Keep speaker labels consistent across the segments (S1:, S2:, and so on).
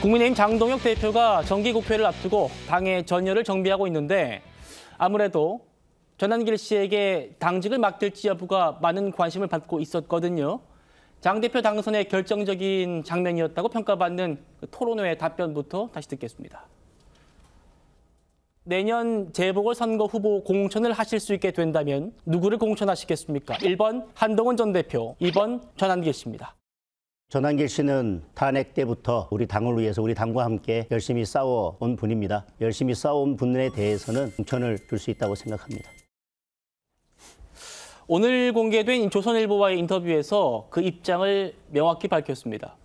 S1: 국민의힘 장동혁 대표가 정기국회를 앞두고 당의 전열을 정비하고 있는데 아무래도 전한길 씨에게 당직을 맡길지 여부가 많은 관심을 받고 있었거든요. 장 대표 당선의 결정적인 장면이었다고 평가받는 그 토론회 답변부터 다시 듣겠습니다. 내년 재보궐선거 후보 공천을 하실 수 있게 된다면 누구를 공천하시겠습니까? 1번 한동훈 전 대표, 2번 전한길 씨입니다.
S2: 전한길 씨는 탄핵 때부터 우리 당을 위해서 우리 당과 함께 열심히 싸워온 분입니다. 열심히 싸워온 분에 대해서는 공천을 줄 수 있다고 생각합니다.
S1: 오늘 공개된 조선일보와의 인터뷰에서 그 입장을 명확히 밝혔습니다.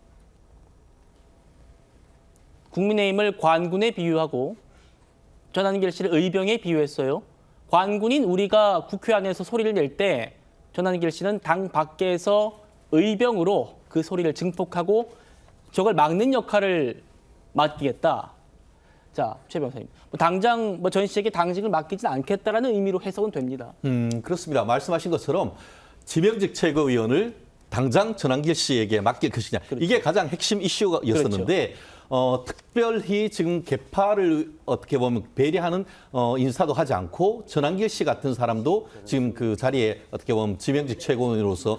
S1: 국민의힘을 관군에 비유하고 전한길 씨를 의병에 비유했어요. 관군인 우리가 국회 안에서 소리를 낼 때 전한길 씨는 당 밖에서 의병으로 그 소리를 증폭하고 저걸 막는 역할을 맡기겠다. 자, 최 변호사님. 당장 전 씨에게 당직을 맡기진 않겠다라는 의미로 해석은 됩니다.
S3: 그렇습니다. 말씀하신 것처럼 지명직 최고위원을 당장 전한길 씨에게 맡길 것이냐.
S1: 그렇죠.
S3: 이게 가장 핵심 이슈였었는데 특별히 지금 개파를 어떻게 보면 배려하는 인사도 하지 않고 전한길 씨 같은 사람도 지금 그 자리에 어떻게 보면 지명직 최고위원으로서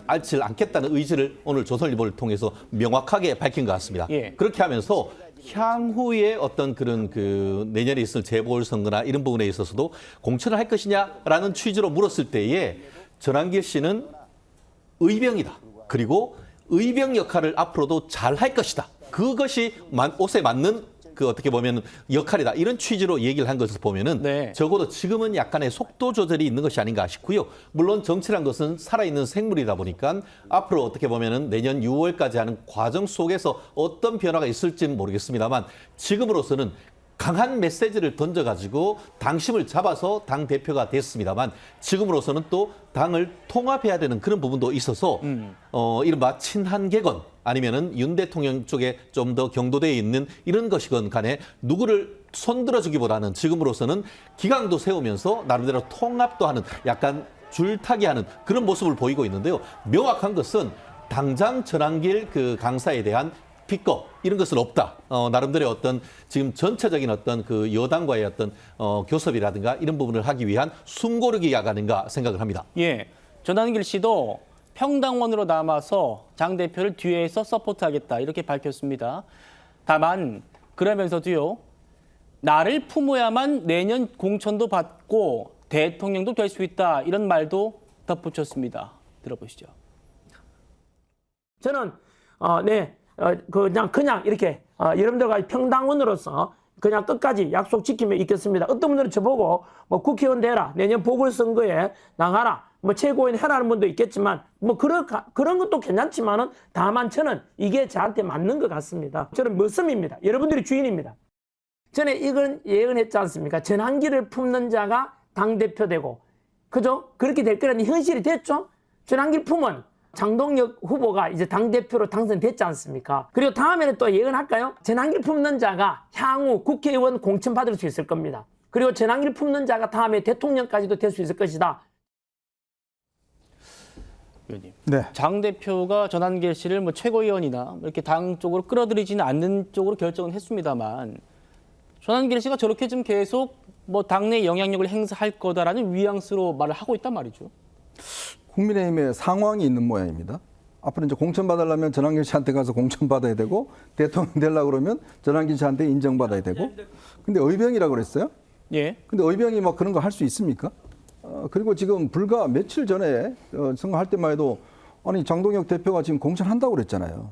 S3: 앉지 않겠다는 의지를 오늘 조선일보를 통해서 명확하게 밝힌 것 같습니다.
S1: 예.
S3: 그렇게 하면서 향후에 어떤 그런 그 내년에 있을 재보궐선거나 이런 부분에 있어서도 공천을 할 것이냐라는 취지로 물었을 때에 전한길 씨는 의병이다. 그리고 의병 역할을 앞으로도 잘 할 것이다. 그것이 옷에 맞는 그 어떻게 보면 역할이다. 이런 취지로 얘기를 한 것을 보면은
S1: 네.
S3: 적어도 지금은 약간의 속도 조절이 있는 것이 아닌가 싶고요. 물론 정치란 것은 살아있는 생물이다 보니까 앞으로 어떻게 보면은 내년 6월까지 하는 과정 속에서 어떤 변화가 있을지는 모르겠습니다만 지금으로서는 강한 메시지를 던져가지고 당심을 잡아서 당 대표가 됐습니다만 지금으로서는 또 당을 통합해야 되는 그런 부분도 있어서 이른바 친한계건 아니면은 윤 대통령 쪽에 좀 더 경도되어 있는 이런 것이건 간에 누구를 손들어주기보다는 지금으로서는 기강도 세우면서 나름대로 통합도 하는 약간 줄타기 하는 그런 모습을 보이고 있는데요. 명확한 것은 당장 전한길 그 강사에 대한 비법 이런 것은 없다. 나름대로 어떤 지금 전체적인 어떤 그 여당과의 어떤 교섭이라든가 이런 부분을 하기 위한 숨고르기가 아닌가 생각을 합니다.
S1: 예, 전한길 씨도 평당원으로 남아서 장 대표를 뒤에서 서포트하겠다 이렇게 밝혔습니다. 다만 그러면서도요. 나를 품어야만 내년 공천도 받고 대통령도 될 수 있다 이런 말도 덧붙였습니다. 들어보시죠.
S4: 저는 그냥 이렇게 여러분들과 평당원으로서 그냥 끝까지 약속 지키며 있겠습니다. 어떤 분들은 저보고 뭐 국회의원 되라, 내년 보궐선거에 나가라, 뭐 최고위원 해라는 분도 있겠지만 뭐 그런 것도 괜찮지만은 다만 저는 이게 저한테 맞는 것 같습니다. 저는 머슴입니다. 여러분들이 주인입니다. 전에 이건 예언했지 않습니까? 전한길을 품는 자가 당대표 되고 그죠? 그렇게 될 거라는 현실이 됐죠? 전한길 품은 장동혁 후보가 이제 당대표로 당선됐지 않습니까? 그리고 다음에는 또 예언할까요? 전한길 품는 자가 향후 국회의원 공천 받을 수 있을 겁니다. 그리고 전한길 품는 자가 다음에 대통령까지도 될 수 있을 것이다.
S1: 의원님,
S5: 네.
S1: 장 대표가 전한길 씨를 뭐 최고위원이나 이렇게 당 쪽으로 끌어들이지는 않는 쪽으로 결정은 했습니다만 전한길 씨가 저렇게 좀 계속 뭐 당내 영향력을 행사할 거다라는 뉘앙스로 말을 하고 있단 말이죠.
S5: 국민의힘에 상황이 있는 모양입니다. 앞으로 이제 공천 받으려면 전한길 씨한테 가서 공천 받아야 되고 대통령 되려고 그러면 전한길 씨한테 인정받아야 되고. 근데 의병이라고 그랬어요?
S1: 예.
S5: 근데 의병이 뭐 그런 거 할 수 있습니까? 그리고 지금 불과 며칠 전에 선거할 때만 해도 아니 장동혁 대표가 지금 공천한다고 그랬잖아요.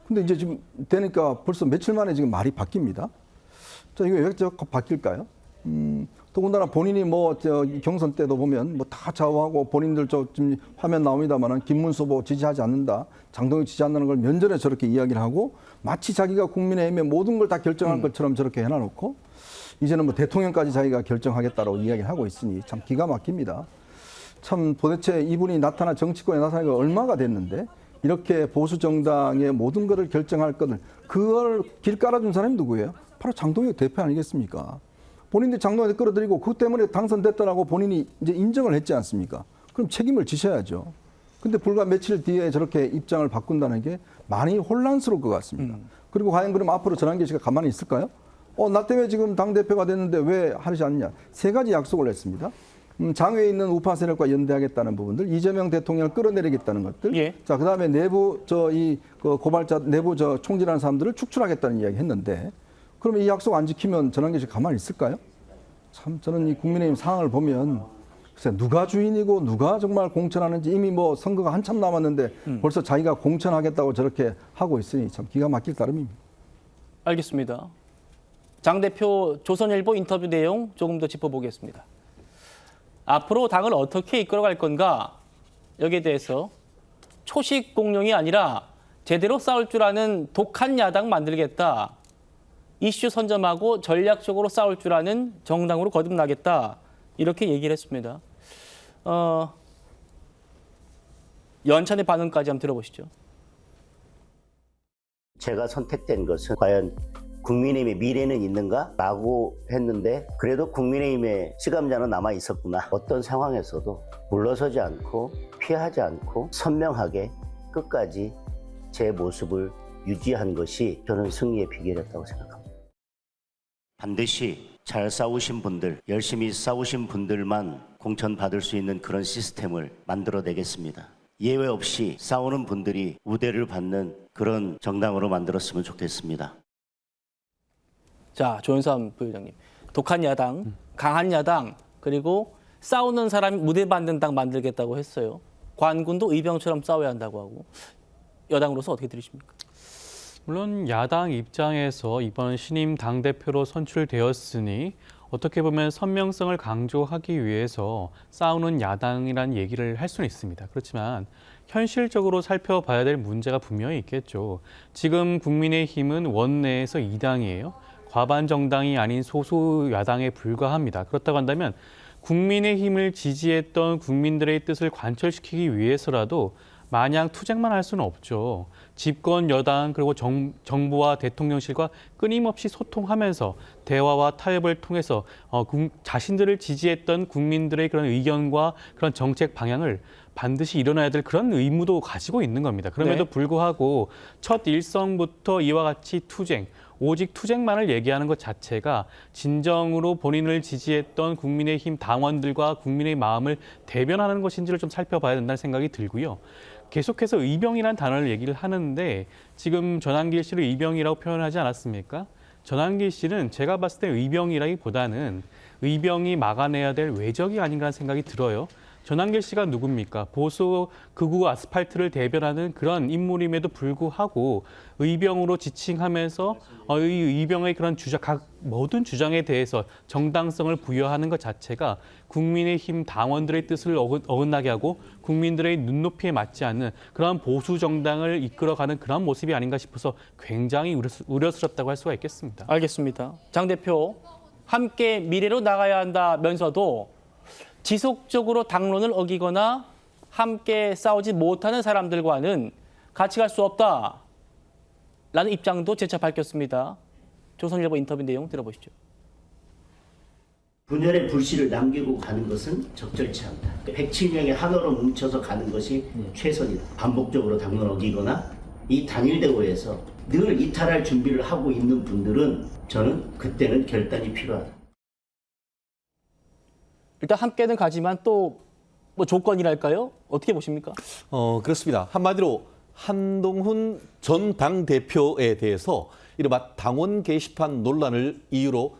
S5: 근데 이제 지금 되니까 벌써 며칠 만에 지금 말이 바뀝니다. 자, 이거 왜 바뀔까요? 더군다나 본인이 경선 때도 보면 다 좌우하고 본인들 지금 화면 나옵니다만은 김문수 후보 지지하지 않는다, 장동혁 지지지 않는 걸 면전에 저렇게 이야기를 하고 마치 자기가 국민의힘의 모든 걸 다 결정할 것처럼 저렇게 해놔놓고 이제는 뭐 대통령까지 자기가 결정하겠다고 이야기를 하고 있으니 참 기가 막힙니다. 참 도대체 이분이 정치권에 나타나기가 얼마가 됐는데 이렇게 보수 정당의 모든 것을 결정할 것을 그걸 길 깔아준 사람이 누구예요? 바로 장동혁 대표 아니겠습니까? 본인들이 장동혁을 끌어들이고 그 때문에 당선됐다라고 본인이 이제 인정을 했지 않습니까? 그럼 책임을 지셔야죠. 근데 불과 며칠 뒤에 저렇게 입장을 바꾼다는 게 많이 혼란스러울 것 같습니다. 그리고 과연 그럼 앞으로 전환기 씨가 가만히 있을까요? 나 때문에 지금 당대표가 됐는데 왜 하지 않느냐. 세 가지 약속을 했습니다. 장외에 있는 우파 세력과 연대하겠다는 부분들, 이재명 대통령을 끌어내리겠다는 것들.
S1: 예.
S5: 자, 그다음에 내부 고발자 내부 총질하는 사람들을 축출하겠다는 이야기 했는데, 그러면 이 약속 안 지키면 전환기 씨 가만히 있을까요? 참 저는 이 국민의힘 상황을 보면 글쎄 누가 주인이고 누가 정말 공천하는지 이미 뭐 선거가 한참 남았는데 벌써 자기가 공천하겠다고 저렇게 하고 있으니 참 기가 막힐 따름입니다.
S1: 알겠습니다. 장 대표 조선일보 인터뷰 내용 조금 더 짚어보겠습니다. 앞으로 당을 어떻게 이끌어갈 건가 여기에 대해서 초식 공룡이 아니라 제대로 싸울 줄 아는 독한 야당 만들겠다. 이슈 선점하고 전략적으로 싸울 줄 아는 정당으로 거듭나겠다. 이렇게 얘기를 했습니다. 연찬의 반응까지 한번 들어보시죠.
S2: 제가 선택된 것은 과연 국민의힘의 미래는 있는가라고 했는데 그래도 국민의힘의 시감자는 남아 있었구나. 어떤 상황에서도 물러서지 않고 피하지 않고 선명하게 끝까지 제 모습을 유지한 것이 저는 승리의 비결이었다고 생각합니다. 반드시 잘 싸우신 분들, 열심히 싸우신 분들만 공천받을 수 있는 그런 시스템을 만들어내겠습니다. 예외 없이 싸우는 분들이 우대를 받는 그런 정당으로 만들었으면 좋겠습니다.
S1: 자, 조현삼 부회장님. 독한 야당, 강한 야당, 그리고 싸우는 사람이 무대 만든 당 만들겠다고 했어요. 관군도 의병처럼 싸워야 한다고 하고. 여당으로서 어떻게 들으십니까?
S6: 물론 야당 입장에서 이번 신임 당대표로 선출되었으니 어떻게 보면 선명성을 강조하기 위해서 싸우는 야당이라는 얘기를 할 수는 있습니다. 그렇지만 현실적으로 살펴봐야 될 문제가 분명히 있겠죠. 지금 국민의힘은 원내에서 2당이에요. 과반 정당이 아닌 소수 야당에 불과합니다. 그렇다고 한다면 국민의힘을 지지했던 국민들의 뜻을 관철시키기 위해서라도 마냥 투쟁만 할 수는 없죠. 집권 여당 그리고 정부와 대통령실과 끊임없이 소통하면서 대화와 타협을 통해서 자신들을 지지했던 국민들의 그런 의견과 그런 정책 방향을 반드시 일어나야 될 그런 의무도 가지고 있는 겁니다. 그럼에도
S1: 네.
S6: 불구하고 첫 일성부터 이와 같이 투쟁, 오직 투쟁만을 얘기하는 것 자체가 진정으로 본인을 지지했던 국민의힘 당원들과 국민의 마음을 대변하는 것인지를 좀 살펴봐야 된다는 생각이 들고요. 계속해서 의병이라는 단어를 얘기를 하는데 지금 전환길 씨를 의병이라고 표현하지 않았습니까? 전환길 씨는 제가 봤을 때 의병이라기보다는 의병이 막아내야 될 외적이 아닌가 생각이 들어요. 전환길 씨가 누굽니까? 보수 극우 아스팔트를 대변하는 그런 인물임에도 불구하고 의병으로 지칭하면서 의병의 그런 각 모든 주장에 대해서 정당성을 부여하는 것 자체가 국민의힘 당원들의 뜻을 어긋나게 하고 국민들의 눈높이에 맞지 않는 그런 보수 정당을 이끌어가는 그런 모습이 아닌가 싶어서 굉장히 우려스럽다고 할 수가 있겠습니다.
S1: 알겠습니다. 장 대표, 함께 미래로 나가야 한다면서도 지속적으로 당론을 어기거나 함께 싸우지 못하는 사람들과는 같이 갈 수 없다라는 입장도 재차 밝혔습니다. 조선일보 인터뷰 내용 들어보시죠.
S2: 분열의 불씨를 남기고 가는 것은 적절치 않다. 107명이 하나로 뭉쳐서 가는 것이 최선이다. 반복적으로 당론 어기거나 이 단일 대우에서 늘 이탈할 준비를 하고 있는 분들은 저는 그때는 결단이 필요하다.
S1: 일단 함께는 가지만 또 뭐 조건이랄까요? 어떻게 보십니까?
S3: 그렇습니다. 한마디로 한동훈 전 당대표에 대해서 이른바 당원 게시판 논란을 이유로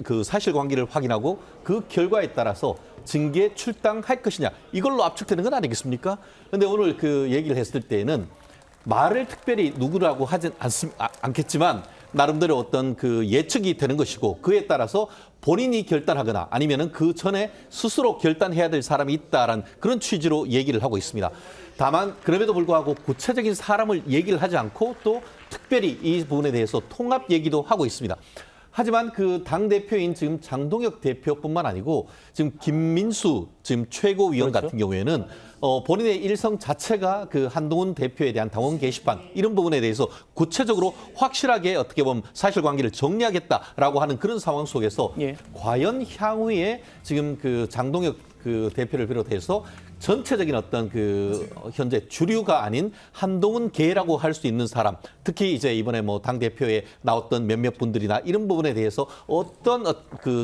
S3: 그 사실관계를 확인하고 그 결과에 따라서 징계 출당할 것이냐 이걸로 압축되는 건 아니겠습니까? 그런데 오늘 그 얘기를 했을 때에는 말을 특별히 누구라고 하진 않겠지만 나름대로 어떤 그 예측이 되는 것이고 그에 따라서 본인이 결단하거나 아니면은 그 전에 스스로 결단해야 될 사람이 있다라는 그런 취지로 얘기를 하고 있습니다. 다만 그럼에도 불구하고 구체적인 사람을 얘기를 하지 않고 또 특별히 이 부분에 대해서 통합 얘기도 하고 있습니다. 하지만 그 당대표인 지금 장동혁 대표뿐만 아니고 지금 김민수 지금 최고위원
S1: 그렇죠.
S3: 같은 경우에는 본인의 일성 자체가 그 한동훈 대표에 대한 당원 게시판 이런 부분에 대해서 구체적으로 확실하게 어떻게 보면 사실관계를 정리하겠다라고 하는 그런 상황 속에서
S1: 예.
S3: 과연 향후에 지금 그 장동혁 그 대표를 비롯해서 전체적인 어떤 현재 주류가 아닌 한동훈 계라고 할 수 있는 사람, 특히 이제 이번에 뭐 당 대표에 나왔던 몇몇 분들이나 이런 부분에 대해서 어떤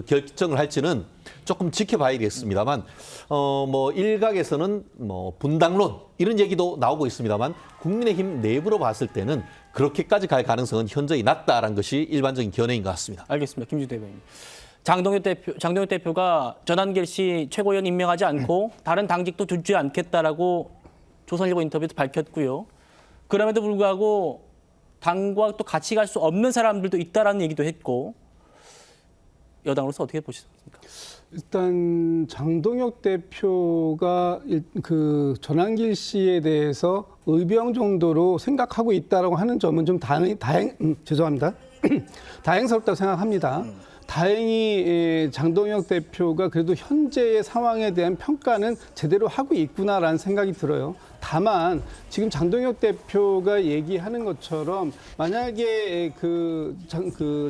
S3: 결정을 할지는 조금 지켜봐야겠습니다만, 뭐 일각에서는 뭐 분당론 이런 얘기도 나오고 있습니다만, 국민의힘 내부로 봤을 때는 그렇게까지 갈 가능성은 현저히 낮다라는 것이 일반적인 견해인 것 같습니다.
S1: 알겠습니다. 김준우 대변인. 장동혁 대표가 전한길 씨 최고위원 임명하지 않고 다른 당직도 두지 않겠다라고 조선일보 인터뷰에서 밝혔고요. 그럼에도 불구하고 당과 또 같이 갈 수 없는 사람들도 있다라는 얘기도 했고, 여당으로서 어떻게 보셨습니까?
S7: 일단 장동혁 대표가 전한길 씨에 대해서 의병 정도로 생각하고 있다라고 하는 점은 좀 죄송합니다. 다행스럽다고 생각합니다. 다행히 장동혁 대표가 그래도 현재의 상황에 대한 평가는 제대로 하고 있구나라는 생각이 들어요. 다만 지금 장동혁 대표가 얘기하는 것처럼 만약에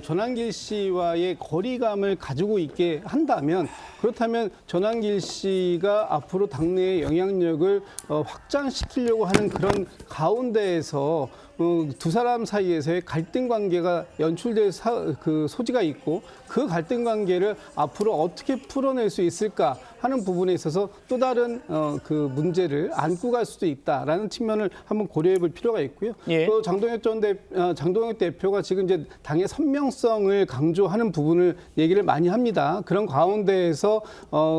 S7: 전한길 씨와의 거리감을 가지고 있게 한다면, 그렇다면 전한길 씨가 앞으로 당내의 영향력을 확장시키려고 하는 그런 가운데에서 두 사람 사이에서의 갈등 관계가 연출될 소지가 있고, 그 갈등 관계를 앞으로 어떻게 풀어낼 수 있을까 하는 부분에 있어서 또 다른 문제를 안고 갈 수도 있다라는 측면을 한번 고려해 볼 필요가 있고요.
S1: 예.
S7: 또 장동혁 대표가 지금 이제 당의 선명성을 강조하는 부분을 얘기를 많이 합니다. 그런 가운데에서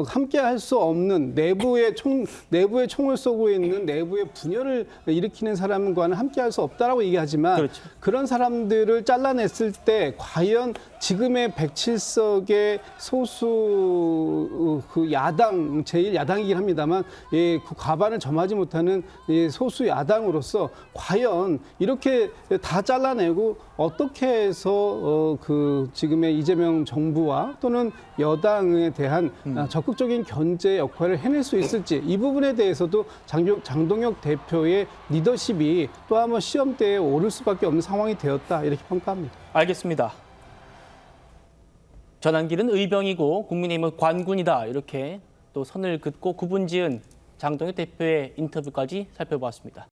S7: 함께 할 수 없는 내부의 총을 쏘고 있는 내부의 분열을 일으키는 사람과는 함께 할 수 없다라고 얘기하지만,
S1: 그렇죠.
S7: 그런 사람들을 잘라냈을 때 과연 지금의 107석의 소수 야당, 제1야당이긴 합니다만, 그 과반을 점하지 못하는 소수 야당으로서 과연 이렇게 다 잘라내고 어떻게 해서 지금의 이재명 정부와 또는 여당에 대한 적극적인 견제 역할을 해낼 수 있을지, 이 부분에 대해서도 장동혁 대표의 리더십이 또 한번 시험대에 오를 수밖에 없는 상황이 되었다, 이렇게 평가합니다.
S1: 알겠습니다. 전한길은 의병이고 국민의힘은 관군이다, 이렇게 또 선을 긋고 구분지은 장동혁 대표의 인터뷰까지 살펴보았습니다.